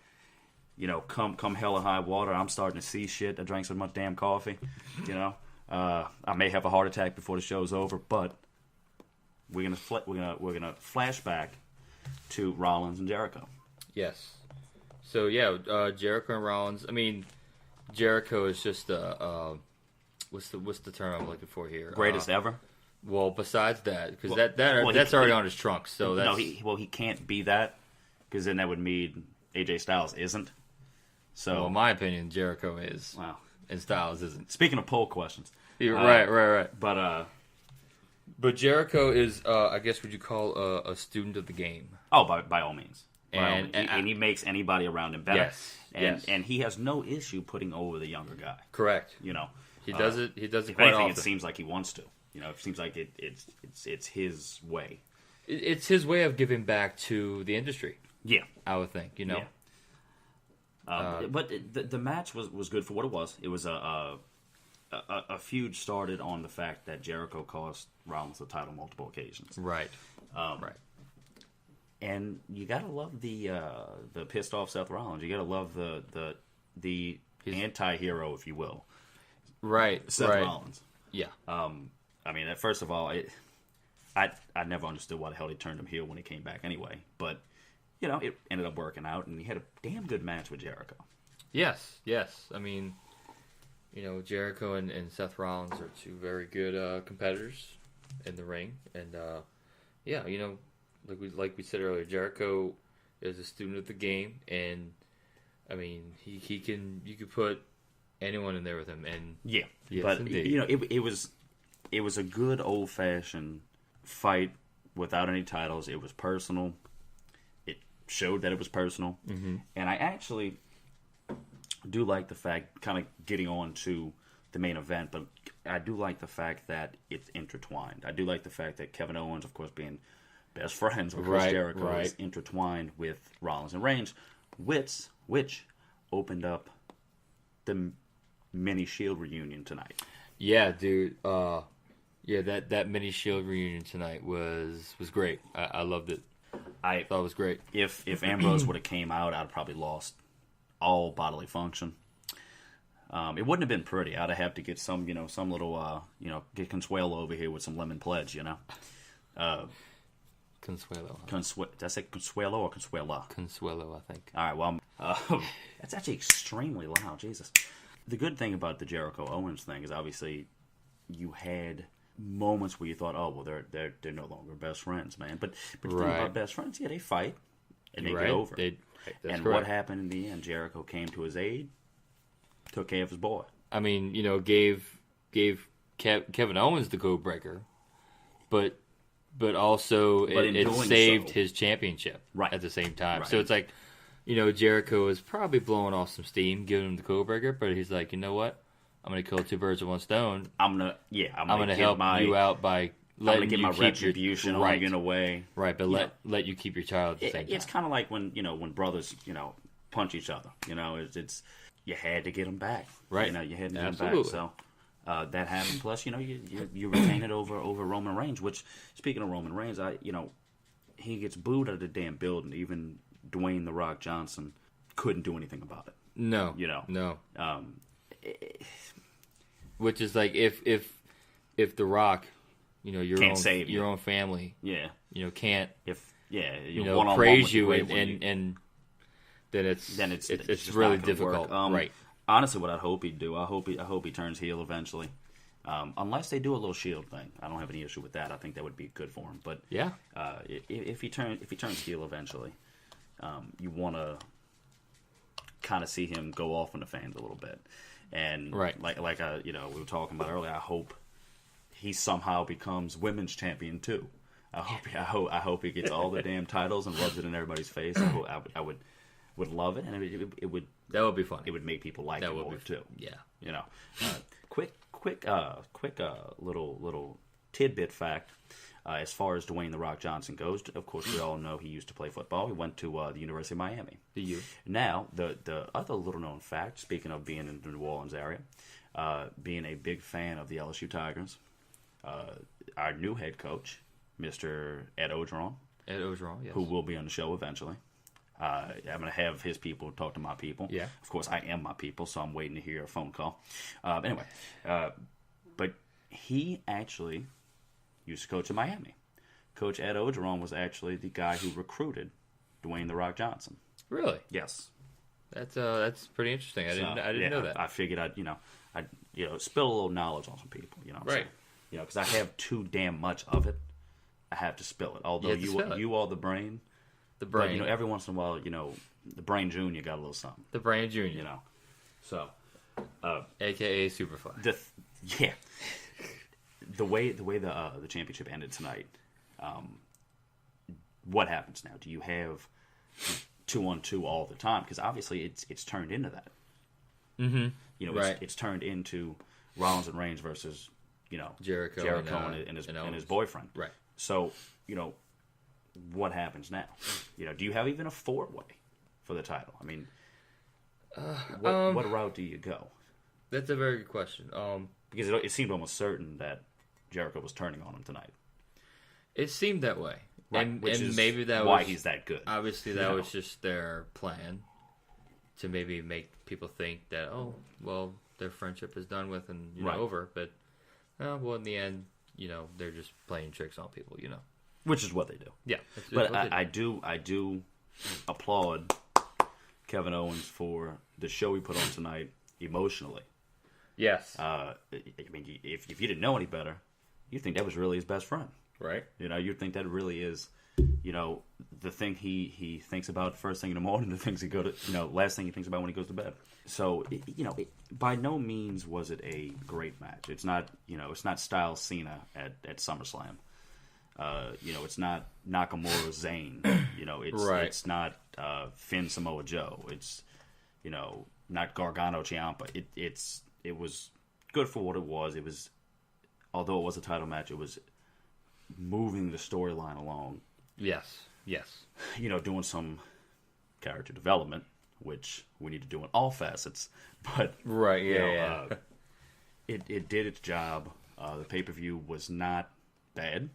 Come hell or high water. I'm starting to see shit. I drank so much damn coffee. I may have a heart attack before the show's over, but we're gonna flash back to Rollins and Jericho. Yes. So Jericho and Rollins. I mean, Jericho is just what's the term I'm looking for here? Greatest ever. Well, besides that, because that's already on his trunk. So that's he can't be that, because then that would mean AJ Styles isn't. So, in my opinion, Jericho is. Wow. And Styles isn't. Speaking of poll questions, right. But Jericho is, I guess, would you call a student of the game? Oh, by all means. And he makes anybody around him better. Yes. And he has no issue putting over the younger guy. Correct. He does it. He does it if quite anything, often. It seems like he wants to. It seems like it's his way. It's his way of giving back to the industry. Yeah, I would think. Yeah. But the match was good for what it was. It was a feud started on the fact that Jericho cost Rollins the title multiple occasions. Right. Right. And you gotta love the pissed off Seth Rollins. You gotta love the anti-hero, if you will. Right. Seth Rollins. Yeah. I mean, first of all, I never understood why the hell he turned him heel when he came back anyway. But it ended up working out, and he had a damn good match with Jericho. Yes. I mean, Jericho and Seth Rollins are two very good competitors in the ring, and like we said earlier, Jericho is a student of the game, and I mean, you could put anyone in there with him, and yes, but indeed. it was a good old fashioned fight without any titles. It was personal. It showed that it was personal, mm-hmm. and I actually do like the fact, kind of getting on to the main event, but I do like the fact that it's intertwined. I do like the fact that Kevin Owens, of course, being best friends with Chris Jericho, is intertwined with Rollins and Reigns, which opened up the mini Shield reunion tonight. Yeah, dude. That mini Shield reunion tonight was great. I loved it. I thought it was great. If Ambrose would have came out, I'd have probably lost all bodily function. It wouldn't have been pretty. I'd have to get some little, get Consuelo over here with some lemon pledge, Consuelo. Did I say Consuelo or Consuela? Consuelo, I think. All right, well, that's actually extremely loud. Jesus. The good thing about the Jericho Owens thing is obviously you had moments where you thought, oh, well, they're no longer best friends, man. But the thing about best friends, they fight and they get over. That's correct. What happened in the end? Jericho came to his aid, took care of his boy. I mean, gave Kevin Owens the code breaker, but also it saved his championship at the same time. Right. So it's like, Jericho is probably blowing off some steam, giving him the code breaker, but he's like, you know what? I'm gonna kill two birds with one stone. I'm gonna help you out by letting I'm gonna get you my keep retribution on you in a way. Right, but let you keep your child at the same time. It's kind of like when brothers punch each other. It's you had to get them back. Right. You had to get Absolutely. them back. So that happened. Plus, you retain it over Roman Reigns. Which, speaking of Roman Reigns, he gets booed out of the damn building. Even Dwayne "The Rock" Johnson couldn't do anything about it. No. No. Which is like if The Rock, your own family, can't praise you and then it's really difficult, right? Honestly, what I hope he'd do, I hope he turns heel eventually. Unless they do a little Shield thing, I don't have any issue with that. I think that would be good for him. But yeah, if he turns heel eventually, you want to kind of see him go off on the fans a little bit, and right, like we were talking about earlier. I hope he somehow becomes women's champion too. I hope he gets all the damn titles and rubs it in everybody's face. I would love it, and it would. That would be fun. It would make people like it more too. Yeah. Quick little tidbit fact. As far as Dwayne "The Rock" Johnson goes, of course, we all know he used to play football. He went to the University of Miami. The U. Now, the other little known fact, speaking of being in the New Orleans area, being a big fan of the LSU Tigers, our new head coach, Mr. Ed Ogeron, yes, who will be on the show eventually. I'm going to have his people talk to my people. Yeah. Of course, I am my people, so I'm waiting to hear a phone call. Anyway, but he actually used to coach in Miami. Coach Ed Ogeron was actually the guy who recruited Dwayne "The Rock" Johnson. Really? Yes. That's pretty interesting. I didn't know that. I figured I'd spill a little knowledge on some people. Right. Because I have too damn much of it. I have to spill it. Although you are the brain. The brain. But, every once in a while, the brain junior got a little something. The brain junior. So. AKA Superfly. The way the championship ended tonight, what happens now? Do you have 2-on-2 all the time? Because obviously it's turned into that. Mm-hmm. Right. It's turned into Rollins and Reigns versus Jericho and his boyfriend. Right. So what happens now? Do you have even a 4-way for the title? I mean, what route do you go? That's a very good question. Because it seemed almost certain that Jericho was turning on him tonight. It seemed that way, right, and is maybe that why was he's that good. Obviously, that was just their plan to maybe make people think that their friendship is done with and over. But in the end, they're just playing tricks on people. Which is what they do. Yeah. But I do applaud Kevin Owens for the show he put on tonight emotionally. Yes. I mean, if you didn't know any better, you'd think that was really his best friend. Right. You'd think that really is, the thing he thinks about first thing in the morning, the things last thing he thinks about when he goes to bed. So, by no means was it a great match. It's not, it's not Styles Cena at SummerSlam. It's not Nakamura Zayn. It's not Finn Samoa Joe. It's not Gargano Ciampa. It was good for what it was. It was, although it was a title match, it was moving the storyline along. Yes. Doing some character development, which we need to do in all facets. But right, it did its job. The pay-per-view was not bad,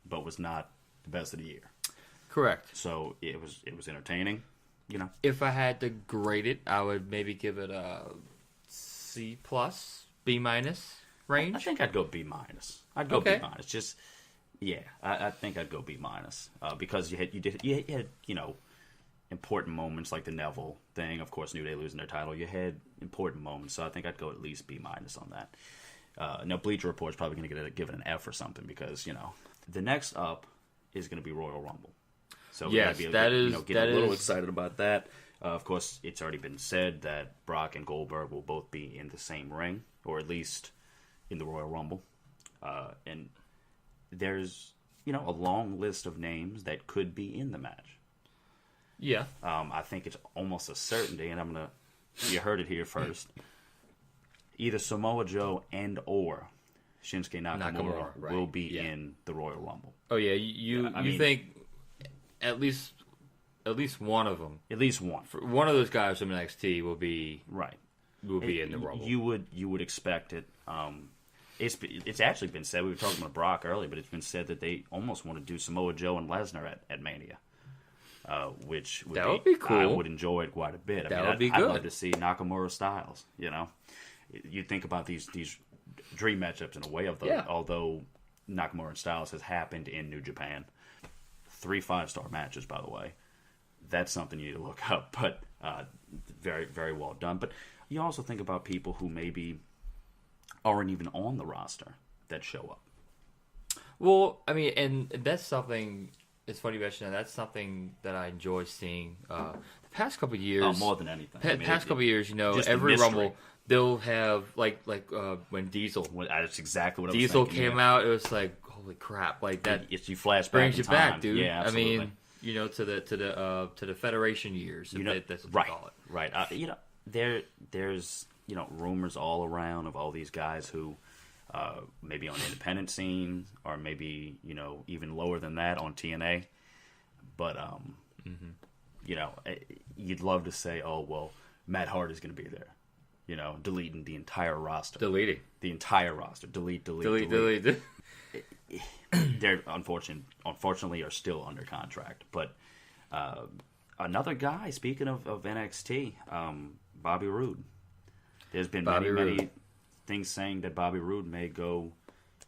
but was not the best of the year. Correct. So it was entertaining. If I had to grade it, I would maybe give it a C+, B- range. I think I'd go B-. I'd go okay. B-. I think I'd go B- because you had important moments like the Neville thing. Of course, New Day losing their title. You had important moments, so I think I'd go at least B- on that. Now, Bleacher Report's probably going to give it an F or something because the next up is going to be Royal Rumble. So yes, get a little excited about that. Of course, it's already been said that Brock and Goldberg will both be in the same ring, or at least in the Royal Rumble. And there's, a long list of names that could be in the match. Yeah. I think it's almost a certainty, and you heard it here first. either Samoa Joe and or Shinsuke Nakamura right. will be in the Royal Rumble. Oh yeah, you think at least one of them, at least one, one of those guys from NXT will be right. Will be in the Rumble. You would expect it. It's actually been said. We were talking about Brock earlier, but it's been said that they almost want to do Samoa Joe and Lesnar at Mania, which would be cool. I would enjoy it quite a bit. That would be good. I'd love to see Nakamura Styles. You think about these dream matchups in a way of those. Although Nakamura and Styles has happened in New Japan, 3 5-star matches, by the way. That's something you need to look up, but very, very well done. But you also think about people who maybe aren't even on the roster that show up. Well, I mean, and that's something. It's funny you mention that. That's something that I enjoy seeing. The past couple of years, more than anything. Past couple of years, every Rumble they'll have like when Diesel. That's exactly what Diesel I was thinking. came out. It was like, holy crap! Like that. It's you flash back brings you time. back, dude. Yeah, absolutely. I mean, to the Federation years. That's what right, they call it. Right. There's rumors all around of all these guys who maybe on the independent scene or maybe even lower than that on TNA, but you'd love to say, oh well, Matt Hart is going to be there. Deleting the entire roster. Deleting the entire roster. Delete. They're unfortunately are still under contract. But another guy, speaking of NXT, Bobby Roode. There's been many things saying that Bobby Roode may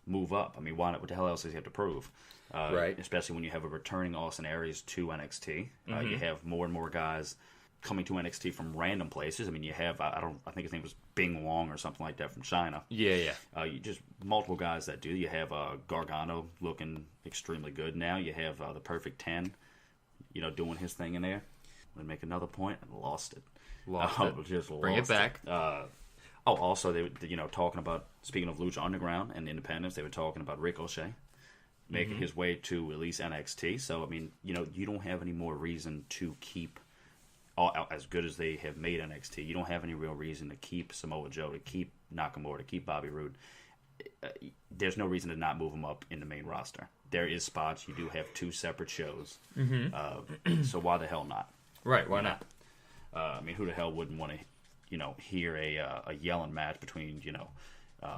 move up. I mean, why not? What the hell else does he have to prove? Right. Especially when you have a returning Austin Aries to NXT. You have more and more guys coming to NXT from random places. I mean, you have I think his name was Bing Wong or something like that from China. Yeah. You just multiple guys that do. You have Gargano looking extremely good now. You have the Perfect 10, doing his thing in there. I'm gonna make another point and lost it. Bring it back. Also they were talking about, speaking of Lucha Underground and Independence, they were talking about Ricochet making his way to at least NXT. So I mean, you don't have any more reason to keep. As good as they have made NXT, you don't have any real reason to keep Samoa Joe, to keep Nakamura, to keep Bobby Roode. There's no reason to not move them up in the main roster. There is spots. You do have 2 separate shows. So why the hell not? Right, why not? I mean, who the hell wouldn't want to, hear a yelling match between,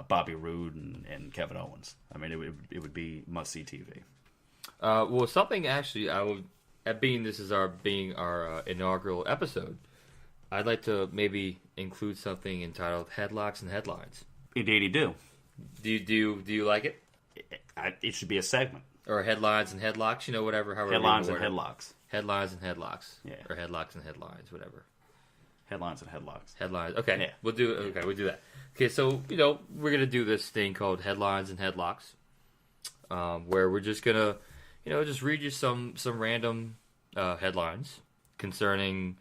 Bobby Roode and Kevin Owens? I mean, it would be must-see TV. Well, something actually I would... this is our inaugural episode, I'd like to maybe include something entitled Headlocks and Headlines. Indeed, you do. Do you like it? It should be a segment. Or Headlines and Headlocks, whatever. Headlines and Headlocks. Headlines and Headlocks. Yeah. Or Headlocks and Headlines, whatever. Headlines and Headlocks. Headlines. Okay. Yeah. We'll do that. Okay, so, we're going to do this thing called Headlines and Headlocks, where we're just going to just read you some random headlines concerning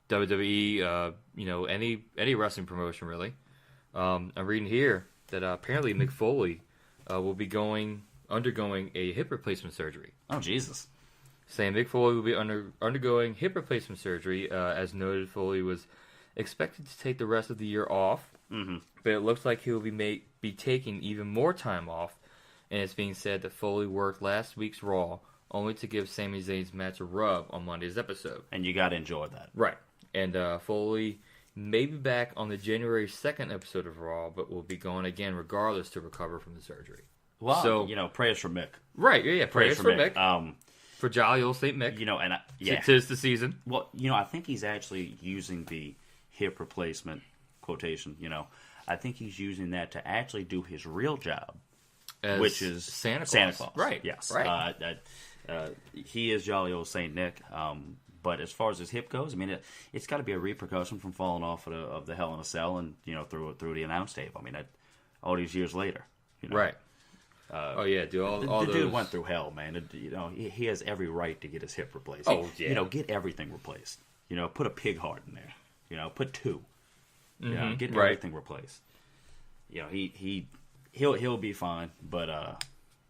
WWE, any wrestling promotion, really. I'm reading here that apparently Mick Foley will be undergoing a hip replacement surgery. Oh, Jesus. Saying Mick Foley will be undergoing hip replacement surgery. As noted, Foley was expected to take the rest of the year off, but it looks like he will be taking even more time off. And it's being said that Foley worked last week's Raw only to give Sami Zayn's match a rub on Monday's episode. And you got to enjoy that. Right. And Foley may be back on the January 2nd episode of Raw, but will be going again regardless to recover from the surgery. Well, so, prayers for Mick. Right, yeah, prayers for Mick. For jolly old St. Mick. And yeah. Tis the season. Well, I think he's actually using the hip replacement quotation, I think he's using that to actually do his real job. Which is Santa Claus. Right. Yes. Right. He is jolly old Saint Nick. But as far as his hip goes, I mean, it's got to be a repercussion from falling off of the Hell in a Cell and through the announce tape. I mean, all these years later. Right. Oh yeah, dude. All the those... dude went through hell, man. He has every right to get his hip replaced. Oh yeah. Get everything replaced. Put a pig heart in there. Put 2. Get everything replaced. He'll be fine, but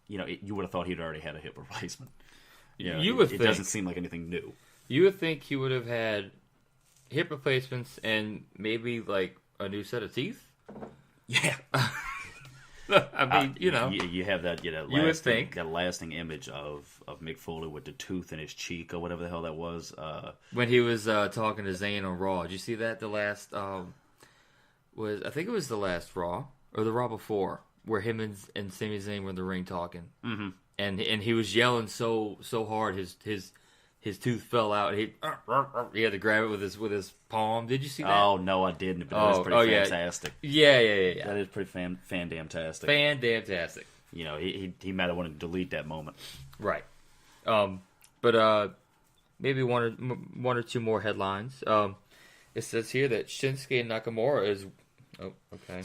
you would have thought he'd already had a hip replacement. You would think. It doesn't seem like anything new. You would think he would have had hip replacements and maybe like a new set of teeth. Yeah. I mean, you have that, you would think that lasting image of Mick Foley with the tooth in his cheek or whatever the hell that was. When he was talking to Zayn on Raw, did you see that? The last I think it was the last Raw or the Raw before, where him and Sami Zayn were in the ring talking, and he was yelling so hard his tooth fell out. He had to grab it with his palm. Did you see that? Oh no, I didn't. But it was pretty fantastic. Yeah. That is pretty fan-damn-tastic. Fan-damn-tastic. He might have wanted to delete that moment. Right. But maybe one or two more headlines. It says here that Shinsuke Nakamura is. Oh, okay.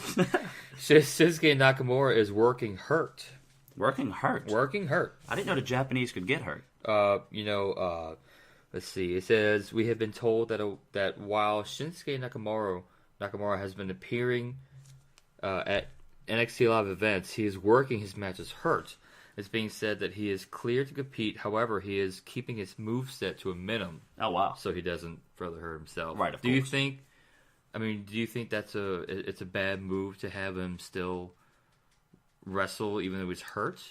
Shinsuke Nakamura is working hurt. Working hurt. I didn't know the Japanese could get hurt. Let's see. It says we have been told that while Shinsuke Nakamura has been appearing at NXT Live events, he is working his matches hurt. It's being said that he is clear to compete. However, he is keeping his moveset to a minimum. Oh wow! So he doesn't further hurt himself. Right. Of course. Do you think that's a bad move to have him still wrestle even though he's hurt?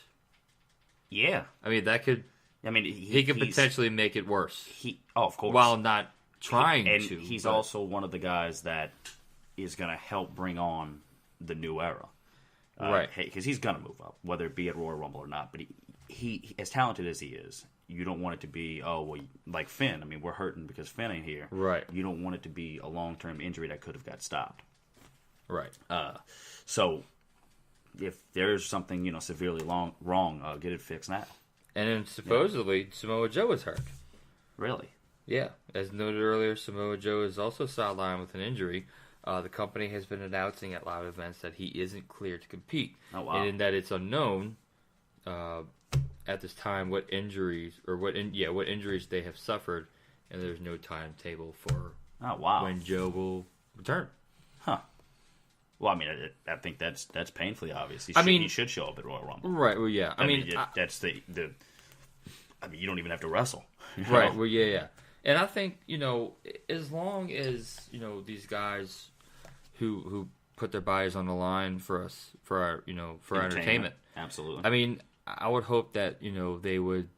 Yeah. I mean that could. I mean, he could potentially make it worse. Of course. While not trying to. And he's also one of the guys that is going to help bring on the new era. Right. Because he's going to move up, whether it be at Royal Rumble or not. But he, as talented as he is, you don't want it to be, like Finn. I mean, we're hurting because Finn ain't here. Right. You don't want it to be a long-term injury that could have got stopped. Right. So, if there's something, severely wrong, get it fixed now. And then supposedly Samoa Joe is hurt. Really? Yeah. As noted earlier, Samoa Joe is also sidelined with an injury. The company has been announcing at live events that he isn't clear to compete. Oh, wow. And in that it's unknown at this time what injuries they have suffered, and there's no timetable for when Joe will return. Huh. Well, I mean, I think that's painfully obvious. He should show up at Royal Rumble. Right. Well, yeah. I mean that's the. I mean, you don't even have to wrestle. Right. Well, yeah. And I think as long as these guys who put their bodies on the line for us, for our for our entertainment. Absolutely. I mean, I would hope that they would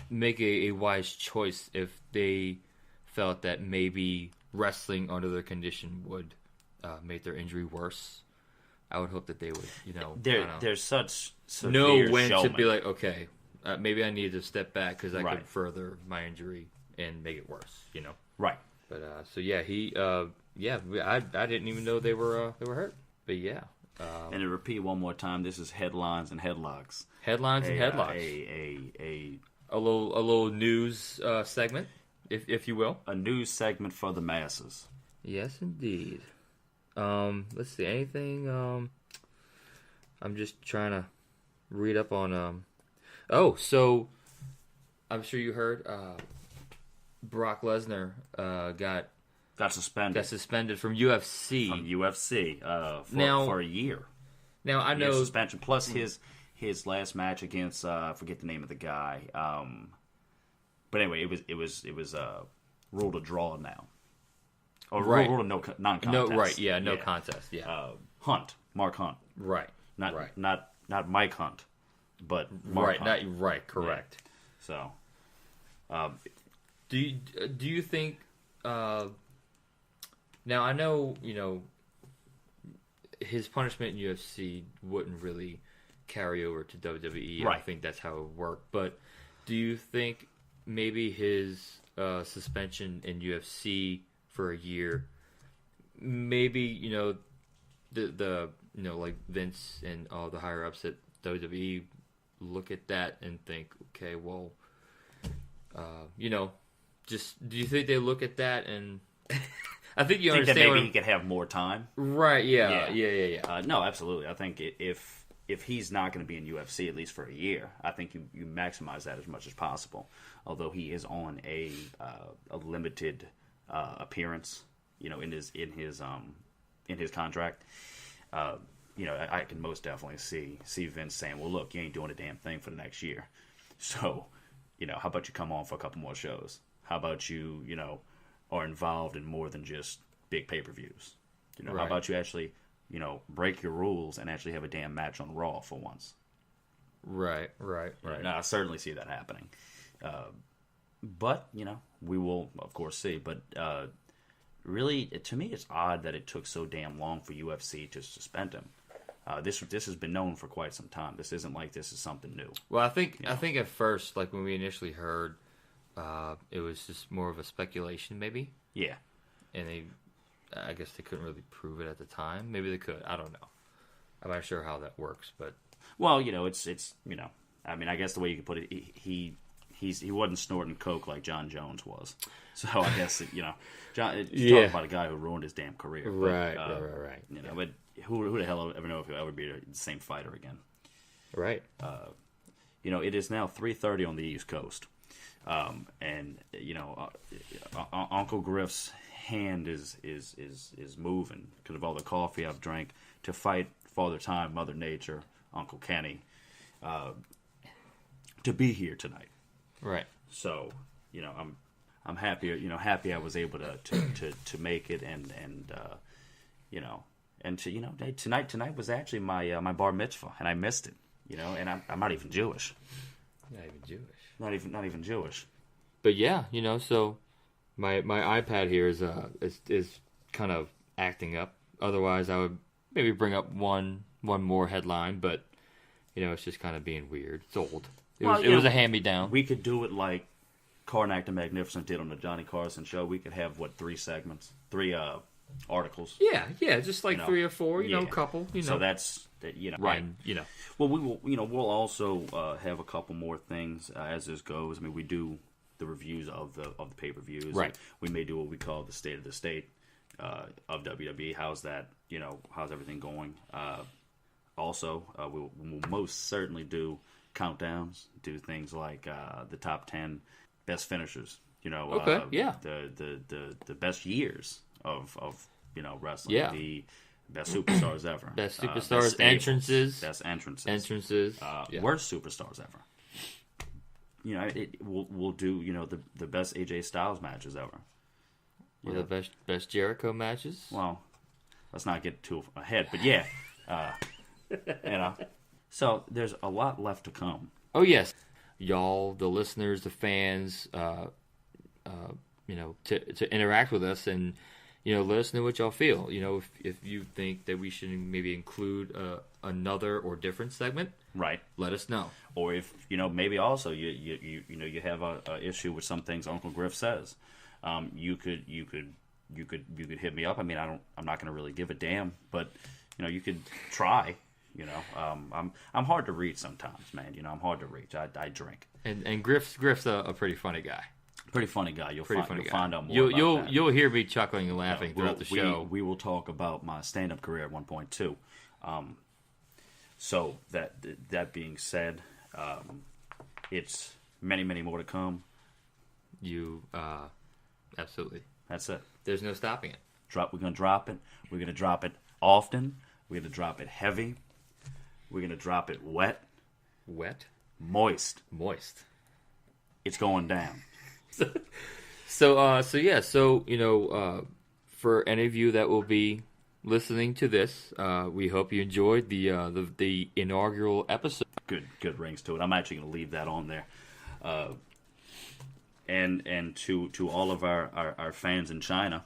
make a wise choice if they felt that maybe wrestling under their condition would make their injury worse. I would hope that they would there's such know when showman. to be like, okay, maybe I need to step back because I could further my injury and make it worse. Right. But I didn't even know they were hurt. But yeah. And to repeat one more time, this is headlines and headlocks. Headlines and headlocks. A little news segment, if you will. A news segment for the masses. Yes, indeed. Let's see. Anything? I'm just trying to read up on. So I'm sure you heard. Brock Lesnar got suspended from UFC. For a year. Now I know suspension plus his last match against I forget the name of the guy. But anyway, it was ruled a draw now. Or ruled a non-contest. No, right? Yeah, no contest. Yeah. Mark Hunt. Right. Not Mike Hunt, but Mark Hunt. Correct. Yeah. So, do you think? Now I know his punishment in UFC wouldn't really carry over to WWE. Right. I think that's how it worked. But do you think maybe his suspension in UFC for a year, maybe the like Vince and all the higher ups at WWE look at that and think, okay, well, just do you think they look at that and I think you understand that maybe he could have more time, right? Yeah. No, absolutely. I think if he's not going to be in UFC at least for a year, I think you maximize that as much as possible. Although he is on a limited appearance, in his contract. I can most definitely see Vince saying, "Well, look, you ain't doing a damn thing for the next year, so how about you come on for a couple more shows? How about you are involved in more than just big pay-per-views?" You know, Right. how about you actually, you know, break your rules and actually have a damn match on Raw for once? Right. Now, I certainly see that happening. But, you know, we will, of course, see. But really, to me, it's odd that it took so damn long for UFC to suspend him. This has been known for quite some time. This isn't like this is something new. Well, I think at first, like when we initially heard, it was just more of a speculation, maybe. Yeah. And I guess they couldn't really prove it at the time. Maybe they could. I don't know. I'm not sure how that works, but Well, you know, it's you know, I mean, I guess the way you could put it, he wasn't snorting coke like John Jones was. So I guess you know, talk about a guy who ruined his damn career. Right. You know, but who the hell ever know if he'll ever be the same fighter again? Right. You know, it is now 3:30 on the East Coast, and you know, Uncle Griff's hand is moving because of all the coffee I've drank to fight Father Time, Mother Nature, Uncle Kenny, to be here tonight. Right. So, you know, I'm happy. You know, happy I was able to make it, and you know, and to, you know, tonight was actually my bar mitzvah, and I missed it. You know, and I'm not even Jewish. Not even Jewish. Not even Jewish. But yeah, you know, so my iPad here is kind of acting up. Otherwise, I would maybe bring up one more headline, but you know, it's just kind of being weird. It's old. It was a hand-me-down. We could do it like Karnak the Magnificent did on the Johnny Carson show. We could have, 3 segments? 3 articles? Yeah, just like 3 or 4, you know, a couple, you know. So that's, you know. Right, and, you know. Well, we will, you know, we'll also have a couple more things as this goes. I mean, we do the reviews of the pay-per-views. Right. We may do what we call the state of the state of WWE. How's that, you know, how's everything going? Also, we'll most certainly do countdowns, do things like the top 10 best finishers, you know, okay, yeah, the best years of you know, wrestling, yeah, the best superstars ever, best superstars, best stables, entrances, best entrances, yeah. Worst superstars ever. You know, we'll do, you know, the best AJ Styles matches ever. Or the best Jericho matches. Well, let's not get too ahead, but yeah, you know. So there's a lot left to come. Oh yes, y'all, the listeners, the fans, you know, to interact with us and, you know, let us know what y'all feel. You know, if you think that we should maybe include another or different segment, right? Let us know. Or if, you know, maybe also you know, you have a issue with some things Uncle Griff says, you could hit me up. I mean, I'm not going to really give a damn, but you know, you could try. You know, I'm hard to reach sometimes, man. You know, I'm hard to reach. I drink. And Griff's a pretty funny guy. Pretty funny guy. You'll find out more. You'll hear me chuckling and laughing throughout the show. We will talk about my stand-up career at one point too. So that being said, it's many more to come. Absolutely. That's it. There's no stopping it. We're gonna drop it. We're gonna drop it often. We're gonna drop it heavy. We're gonna drop it wet. Wet. Moist. It's going down. So you know, for any of you that will be listening to this, we hope you enjoyed the inaugural episode. Good rings to it. I'm actually going to leave that on there. And to all of our fans in China,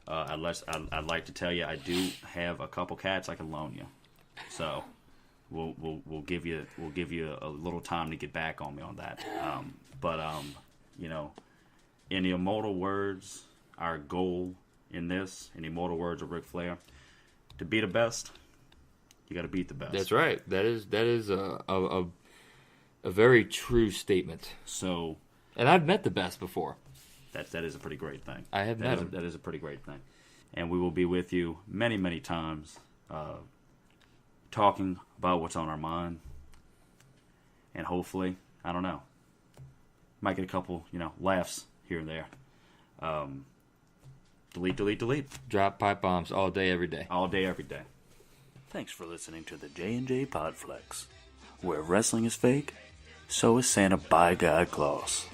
I'd like to tell you I do have a couple cats I can loan you. So we'll give you a little time to get back on me on that. But you know, in the immortal words, our goal in this, in the immortal words of Ric Flair, to be the best, you got to beat the best. That's right. That is a very true statement. So, and I've met the best before. That is a pretty great thing. I have met him. That is a pretty great thing. And we will be with you many times, talking about what's on our mind, and hopefully, I don't know, might get a couple, you know, laughs here and there. Delete. Drop pipe bombs all day, every day. All day, every day. Thanks for listening to the J&J PodPlex, where wrestling is fake, so is Santa by God Claus.